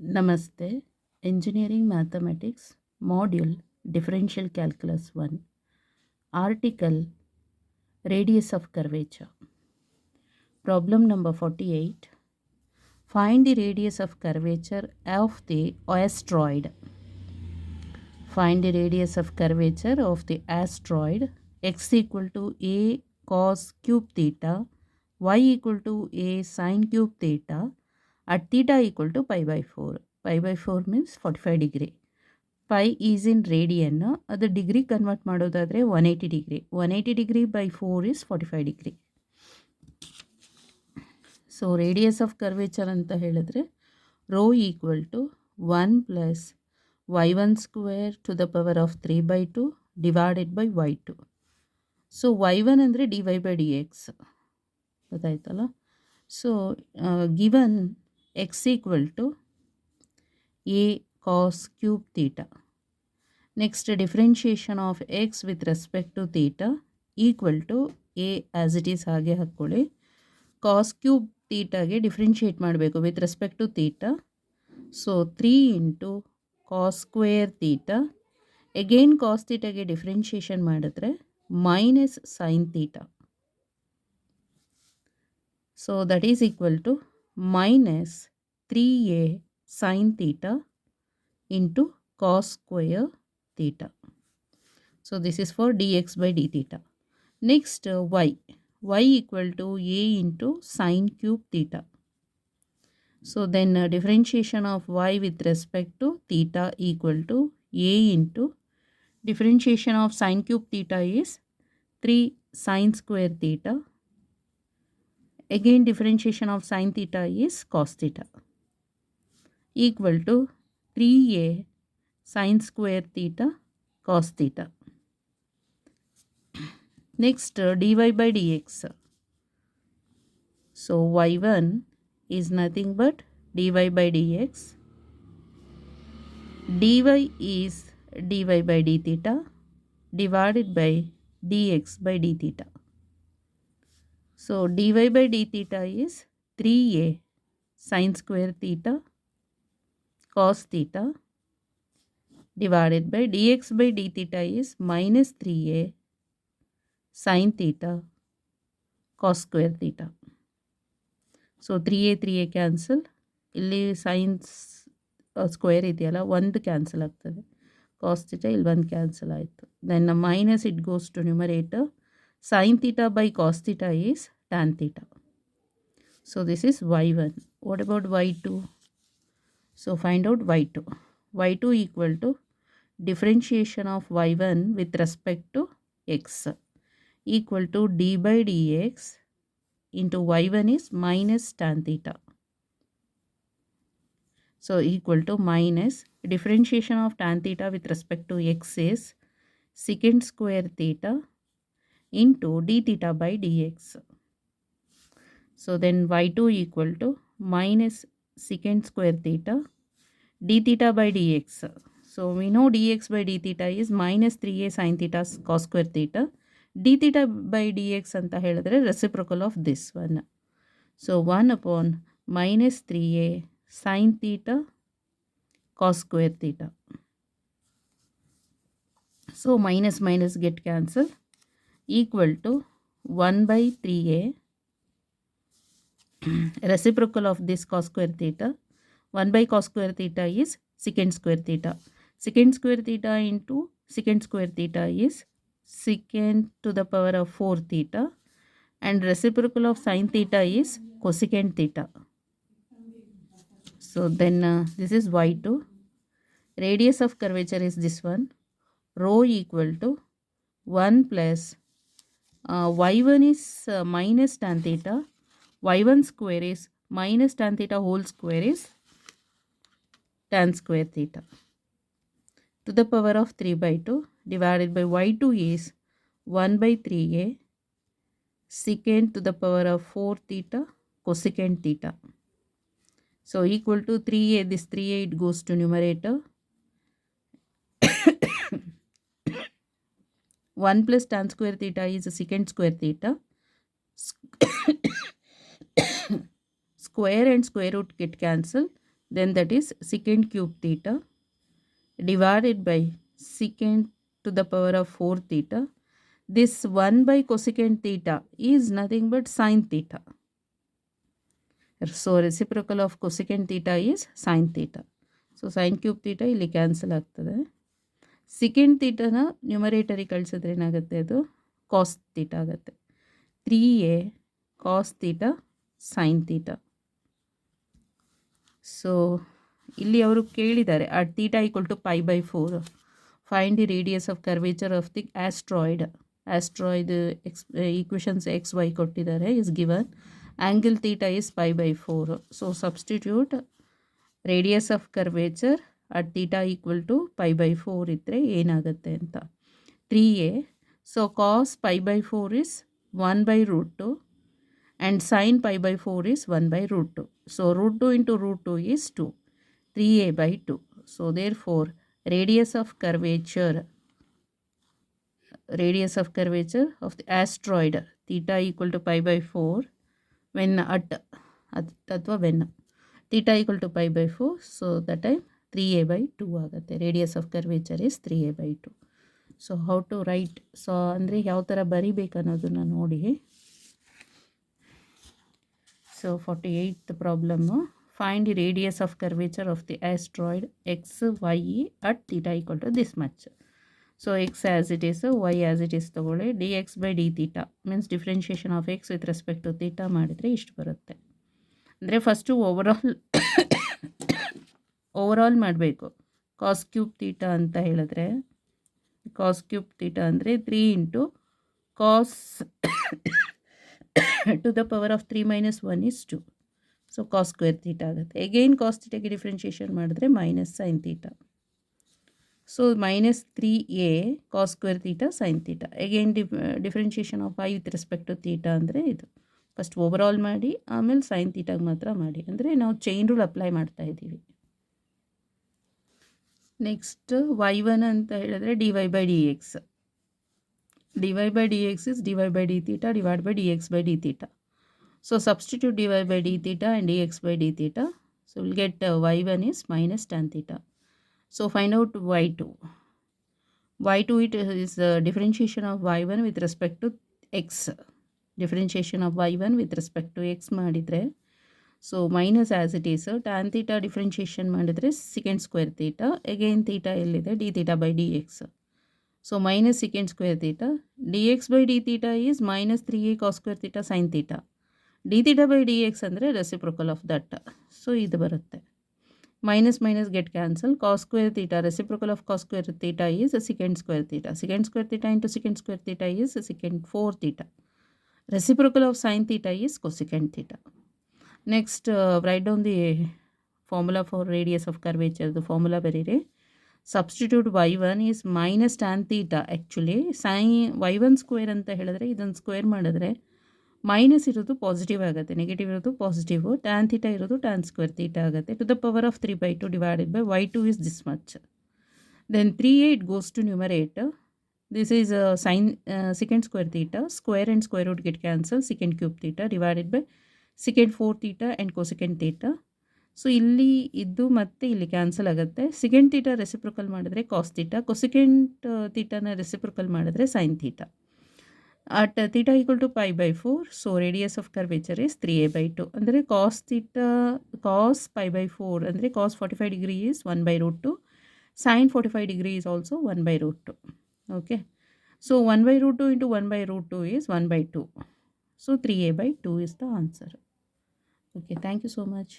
Namaste. Engineering Mathematics Module Differential Calculus 1 Article Radius of Curvature. Problem number 48. Find the radius of curvature of the asteroid. Find the radius of curvature of the asteroid x equal to a cos cube theta, y equal to a sin cube theta at theta equal to pi by 4. Pi by 4 means 45 degree. Pi is in radian, ಅದು degree convert ಮಾಡೋದಾದರೆ 180 degree. 180 degree by 4 is 45 degree. So radius of curvature ಅಂತ ಹೇಳಿದ್ರೆ rho equal to 1 plus y1 square to the power of 3/2 divided by y2. So y1 ಅಂದರೆ dy by dx ಗೊತ್ತಾಯ್ತಲ್ಲ. So given x equal to a cos cube theta. Next, differentiation of x with respect to theta equal to a as it is ಹಾಗೆ ಹಾಕ್ಕೊಳ್ಳಿ. cos cube thetaಗೆ differentiate ಮಾಡಬೇಕು with respect to theta. So 3 into cos square theta. Again cos thetaಗೆ differentiation ಮಾಡಿದ್ರೆ minus sin theta. So that is equal to minus 3a sin theta into cos square theta. So this is for dx by d theta. Next y equal to a into sin cube theta. So then differentiation of y with respect to theta equal to a into differentiation of sin cube theta is 3 sin square theta. Again differentiation of sin theta is cos theta equal to 3a sin square theta cos theta. Next dy by dx. So y1 is nothing but dy by dx. dy is dy by d theta divided by dx by d theta. So dy by d theta is 3a sin square theta cos theta divided by dx by d theta is minus 3a sin theta cos square theta. So 3a cancel, ಇಲ್ಲಿ science square ಇದೆಯಲ್ಲ ಒಂದು cancel ಆಗ್ತದೆ, cos theta ಇಲ್ಲಿ ಒಂದು cancel ಆಯಿತು. Then minus it goes to numerator. Sine theta by cos theta is tan theta. So this is y1. What about y2? So find out y2. y2 equal to differentiation of y1 with respect to x equal to d by dx into y1 is minus tan theta. So equal to minus differentiation of tan theta with respect to x is secant square theta into d theta by dx. So then y2 equal to minus secant square theta d theta by dx. So we know dx by d theta is minus 3a sin theta cos square theta. d theta by dx ಅಂತ ಹೇಳಿದ್ರೆ reciprocal of this one. So 1 upon minus 3a sin theta cos square theta. So minus minus get cancelled equal to 1 by 3a reciprocal of this cos square theta. 1 by cos square theta is secant square theta. Secant square theta into secant square theta is secant to the power of 4 theta, and reciprocal of sin theta is cosecant theta. So then this is y2. Radius of curvature is this one. Rho equal to 1 plus y1 is minus tan theta. y1 square is minus tan theta whole square is tan square theta to the power of 3/2 divided by y2 is 1 by 3a secant to the power of 4 theta cosecant theta. So equal to 3a, this 3a it goes to numerator. 1 plus tan square theta is secant square theta. Square and square root get cancelled. then that is secant cube theta divided by secant to the power of 4 theta. This 1 by cosecant theta is nothing but sin theta. So reciprocal of cosecant theta is sin theta. So sin cube theta ಇಲ್ಲಿ cancel ಆಗ್ತದೆ. Secant ಥೀಟಾನ ನ್ಯೂಮರೇಟರಿಗೆ ಕಳಿಸಿದ್ರೆ ಏನಾಗುತ್ತೆ, ಅದು cos theta ಆಗುತ್ತೆ. 3a cos theta sine theta. So ಇಲ್ಲಿ ಅವರು ಕೇಳಿದ್ದಾರೆ at theta equal to π/4 find the radius of curvature of the astroid. Astroid equations X Y ಕೊಟ್ಟಿದ್ದಾರೆ is given. Angle theta is π/4. So substitute radius of curvature at theta equal to π/4 ಇದ್ದರೆ ಏನಾಗುತ್ತೆ ಅಂತ. 3a. So cos π/4 is 1/√2 and sin π/4 is 1/√2. So √2 into √2 is 2. 3a/2. So therefore radius of curvature of the asteroid theta equal to π/4 when at ಅಥವಾ when theta equal to π/4. So that time 3a/2 ಆಗುತ್ತೆ. Radius of curvature is 3a/2. So how to write, so ಅಂದರೆ ಯಾವ ಥರ ಬರಿಬೇಕು ಅನ್ನೋದನ್ನು ನೋಡಿ. So 48th problem, find the radius of curvature of the astroid X Y at theta equal to this much. So X as it is, Y as it is ತೊಗೊಳ್ಳಿ. dx/d θ means differentiation of X with respect to theta ಮಾಡಿದರೆ ಇಷ್ಟು ಬರುತ್ತೆ. ಅಂದರೆ first overall ಮಾಡಬೇಕು. Cos cube theta ಅಂತ ಹೇಳಿದ್ರೆ, cos cube theta ಅಂದರೆ 3 into cos to the power of 3 - 1 is 2. So cos square theta ಆಗುತ್ತೆ. ಎಗೈನ್ ಕಾಸ್ ಥೀಟಾಗೆ ಡಿಫ್ರೆನ್ಷಿಯೇಷನ್ ಮಾಡಿದ್ರೆ minus sine theta. So -3a cos square theta sine theta. Again differentiation of y with respect to theta ಅಂದರೆ ಇದು. First overall ಮಾಡಿ ಆಮೇಲೆ sign ಥೀಟಾಗೆ ಮಾತ್ರ ಮಾಡಿ. ಅಂದರೆ ನಾವು ಚೈನ್ ರೂಲ್ ಅಪ್ಲೈ ಮಾಡ್ತಾ ಇದ್ದೀವಿ. ನೆಕ್ಸ್ಟ್ y1 ಅಂತ ಹೇಳಿದ್ರೆ dy/dx. dy/dx is dy/d theta divided by dx/d theta. So substitute dy/d theta and dx/d theta. So we'll get y1 is minus tan theta. So find out y2. y2 it is differentiation of y1 with respect to x. Differentiation of y1 with respect to x ಮಾಡಿದರೆ, so minus as it is tan theta differentiation ಮಾಡಿದರೆ second square theta. Again theta ಎಲ್ಲಿದೆ, d θ/dx. So minus second square theta. dx/d θ is -3a cos square theta sine theta. D θ/dx ಅಂದರೆ reciprocal of that. So ಇದು ಬರುತ್ತೆ. Minus minus get cancel. Cos square theta reciprocal of cos square theta is second square theta. Second square theta into second square theta is second 4 theta. Reciprocal of sine theta is cosecant theta. Next, write down the formula for radius of curvature. The formula ಬರೀರಿ. Substitute y1 is minus tan theta. Actually y1 square ಅಂತ ಹೇಳಿದ್ರೆ ಇದನ್ನು square ಮಾಡಿದ್ರೆ minus ಇರೋದು positive ಆಗುತ್ತೆ, negative ಇರೋದು positive. Tan theta ಇರೋದು tan square theta ಆಗುತ್ತೆ. To the power of 3/2 divided by y2 is this much. Then 3a it goes to numerator. This is secant square theta. Square and square root get cancelled. Secant cube theta divided by secant 4 theta and cosecant theta. So ಇಲ್ಲಿ ಇದು ಮತ್ತೆ ಇಲ್ಲಿ cancel ಆಗುತ್ತೆ. Second theta reciprocal ಮಾಡಿದ್ರೆ cos theta, cosecant ಥೀಟಾನ reciprocal ಮಾಡಿದ್ರೆ sine theta. At theta equal to π/4. So radius of curvature is 3a/2. ಅಂದರೆ cos theta cos π/4 ಅಂದರೆ cos 45 degree is 1/√2. Sine 45 degree is also 1/√2. Okay, so 1/√2 into 1/√2 is 1/2. So 3a/2 is the answer. Okay, thank you so much.